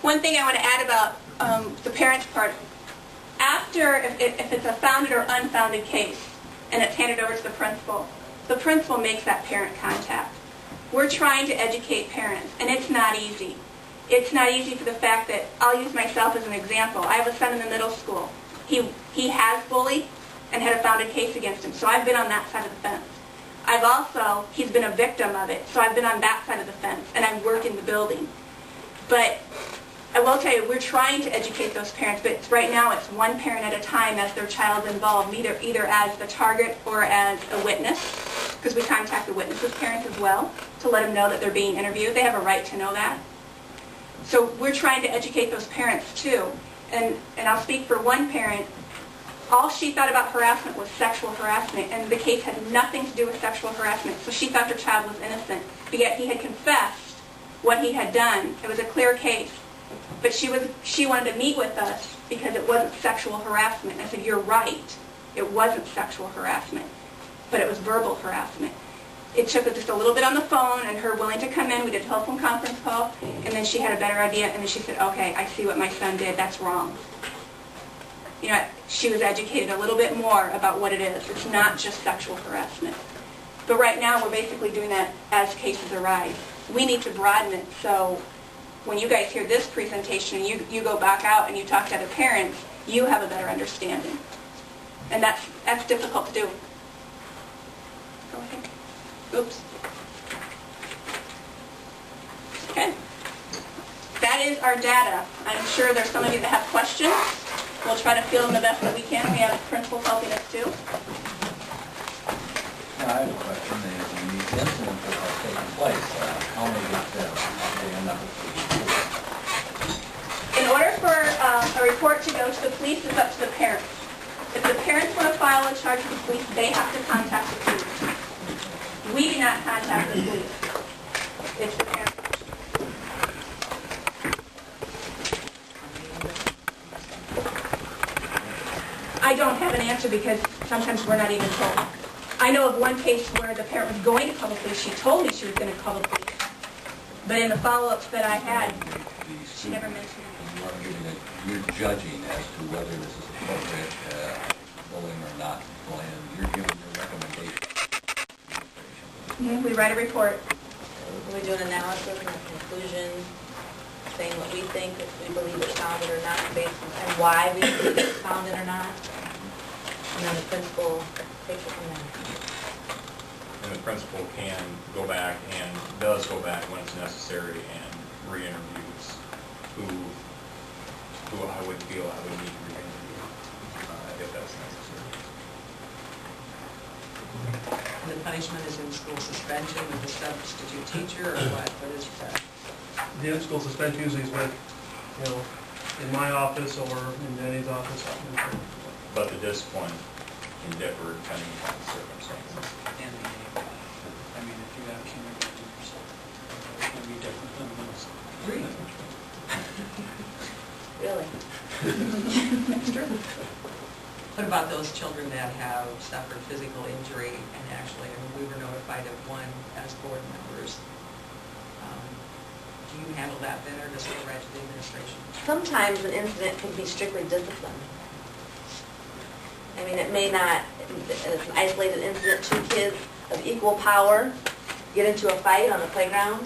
One thing I want to add about the parents' part, after, if it's a founded or unfounded case, and it's handed over to the principal makes that parent contact. We're trying to educate parents, and it's not easy. It's not easy for the fact that, I'll use myself as an example. I have a son in the middle school. He has bullied and had a founded case against him, so I've been on that side of the fence. He's been a victim of it, so I've been on that side of the fence, and I've worked in the building. But I will tell you, we're trying to educate those parents, but right now it's one parent at a time as their child's involved, either as the target or as a witness, because we contact the witnesses' parents as well to let them know that they're being interviewed. They have a right to know that. So we're trying to educate those parents too. And I'll speak for one parent. All she thought about harassment was sexual harassment, and the case had nothing to do with sexual harassment. So she thought her child was innocent, but yet he had confessed what he had done. It was a clear case. But she wanted to meet with us because it wasn't sexual harassment. I said, you're right. It wasn't sexual harassment, but it was verbal harassment. It took just a little bit on the phone and her willing to come in. We did a telephone conference call, and then she had a better idea, and then she said, okay, I see what my son did. That's wrong. You know, she was educated a little bit more about what it is. It's not just sexual harassment. But right now, we're basically doing that as cases arise. We need to broaden it so when you guys hear this presentation and you go back out and you talk to other parents, you have a better understanding. And that's difficult to do. Go ahead. Oops. Okay. That is our data. I'm sure there's some of you that have questions. We'll try to field them the best that we can. We have principals helping us too. I have a question. In these incidents that have taken place, how many they end up with the report? In order for a report to go to the police, it's up to the parents. If the parents want to file a charge with the police, they have to contact the police. We do not contact the police. It's the parents. I don't have an answer because sometimes we're not even told. I know of one case where the parent was going to call the police. She told me she was going to call the police. But in the follow-ups that I had, she never mentioned it. You're judging as to whether this is appropriate bullying or not bullying. You're giving your recommendation. We write a report. We do an analysis and a conclusion, saying what we think, if we believe it's founded or not, based on and why we believe it's founded or not. And then the principal takes it from there. And the principal can go back and does go back when it's necessary and re-interviews who I would feel I would need to re-interview if that's necessary. The punishment is in school suspension with a substitute teacher, or what? What is that? The in-school suspension usually is with, in my office or in Danny's office. But the discipline can differ depending on the circumstances. And I mean, if you have kindergartners, it can be different than those. Really? Really? That's true. What about those children that have suffered physical injury and actually, we were notified of one as board members. Do you handle that then, or does it go right to the administration? Sometimes an incident can be strictly discipline. I mean, it may not, it's an isolated incident, two kids of equal power get into a fight on the playground.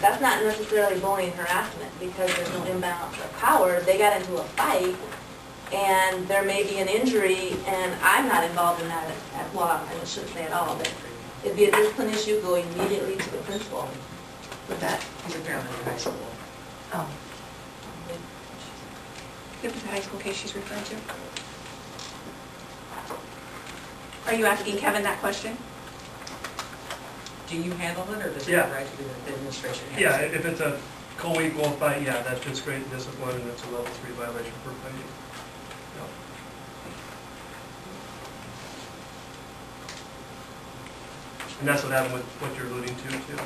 That's not necessarily bullying harassment because there's no imbalance of power. They got into a fight and there may be an injury and I'm not involved in that well, I shouldn't say at all, but it'd be a discipline issue, go immediately to the principal with that. He's apparently in high school. Oh. It was the high school case she's referring to. Are you asking Kevin that question? Do you handle it, or does it Yeah. go right to the administration? Yeah, if it's a co-equal fight, yeah, that's just great discipline and it's a level 3 violation for fighting. Yep. And that's what happened with what you're alluding to, too.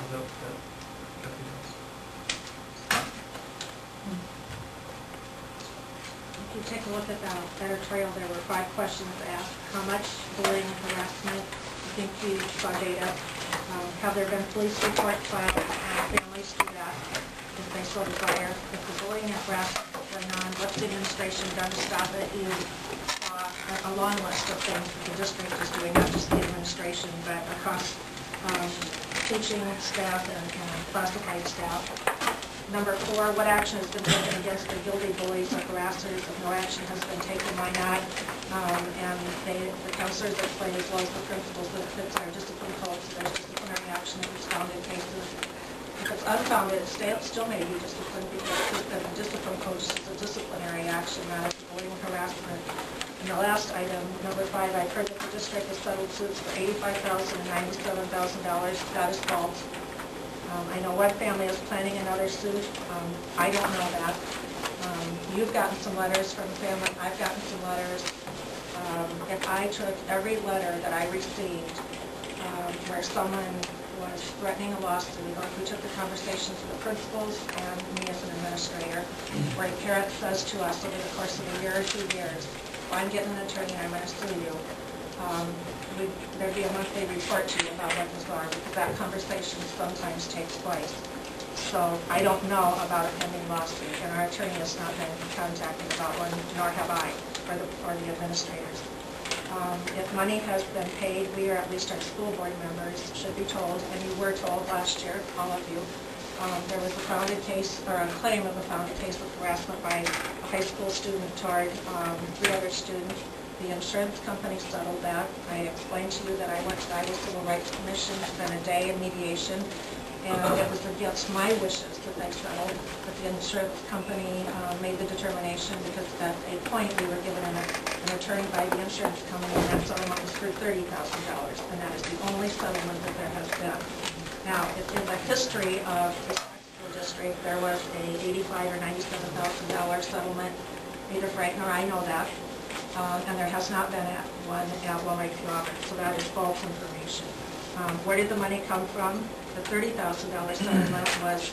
If you take a look at the editorial, there were 5 questions asked. How much bullying and harassment? I think you saw data. Have there been police reports filed? Families do that. If they so desire, if the bullying at Grassroots is going on, what's the administration done to stop it? You a long list of things that the district is doing, not just the administration, but across teaching staff and classified staff. Number 4, what action has been taken against the guilty bullies or harassers? If no action has been taken, why not? And the counselors explain as well as the principals that it fits our discipline codes. There's disciplinary action if it's founded cases. If it's unfounded, it still may be disciplined because the discipline code is a disciplinary action, not a bullying harassment. And the last item, number 5, I've heard that the district has settled suits for $85,000 and $97,000. That is false. I know one family is planning another suit. I don't know that. You've gotten some letters from the family. I've gotten some letters. If I took every letter that I received where someone was threatening a lawsuit, or if we took the conversations with the principals and me as an administrator, where a parent says to us over the course of a year or 2 years, well, I'm getting an attorney and I'm going to sue you, there'd be a monthly report to you about what was wrong, because that conversation sometimes takes place. So I don't know about a pending lawsuit, and our attorney has not been contacted about one, nor have I, or the administrators. If money has been paid, we, or at least our school board members, should be told, and you were told last year, all of you, there was a founded case, or a claim of a founded case of harassment by a high school student toward 3 other students. The insurance company settled that. I explained to you that I went to the Iowa Civil Rights Commission, spent a day in mediation, and it was against my wishes that they settled. But the insurance company made the determination, because at a point we were given an attorney by the insurance company, and that settlement was for $30,000, and that is the only settlement that there has been. Now, in the history of the school district, there was a $85,000 or $97,000 settlement. Neither Frank nor I know that. And there has not been one at Lake Roberts, so that is false information. Where did the money come from? The $30,000 settlement was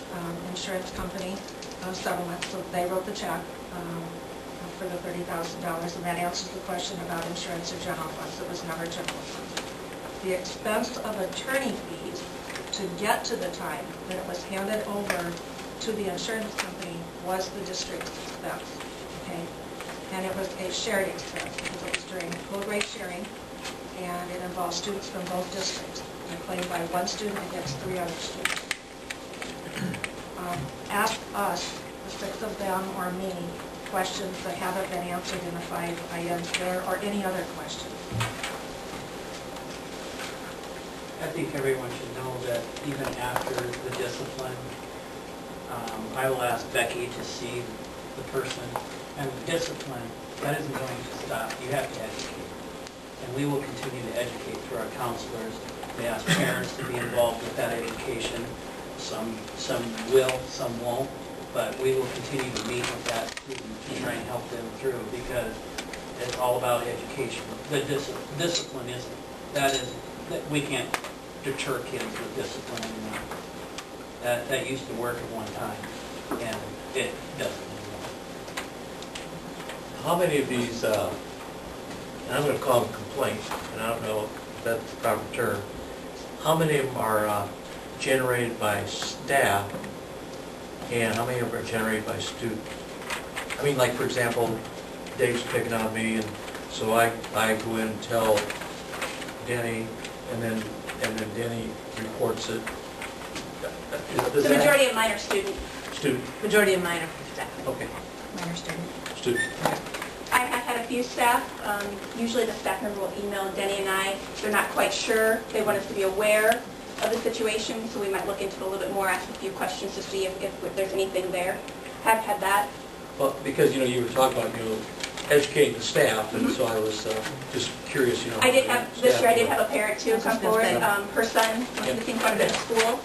insurance company settlement, so they wrote the check for the $30,000, and that answers the question about insurance or general funds. It was never general funds. The expense of attorney fees to get to the time that it was handed over to the insurance company was the district's expense. Okay? And it was a shared expense because it was during full-grade sharing, and it involved students from both districts. And claimed by one student against 3 other students. Ask us, the 6 of them or me, questions that haven't been answered in the 5 items there, or any other questions. I think everyone should know that even after the discipline, I will ask Becky to see the person. And the discipline, that isn't going to stop. You have to educate. And we will continue to educate through our counselors. We ask parents to be involved with that education. Some will, some won't. But we will continue to meet with that student and try and help them through, because it's all about education. The discipline isn't, we can't deter kids with discipline anymore. That used to work at one time, and it doesn't anymore. How many of these, and I'm going to call them complaints, and I don't know if that's the proper term, how many of them are generated by staff, and how many of them are generated by students? I mean, like, for example, Dave's picking on me, and so I go in and tell Denny, and then Denny reports it. The majority of mine are student. Majority of mine are from staff. Okay. Mine are student. I have had a few staff. Usually the staff member will email Denny and I. They're not quite sure. They want us to be aware of the situation, so we might look into it a little bit more, ask a few questions to see if there's anything there. Have had that. Well, because, you were talking about, educating the staff, and so I was just curious, I did have, this year I did have a parent too come forward. Her son was missing quite a bit of school,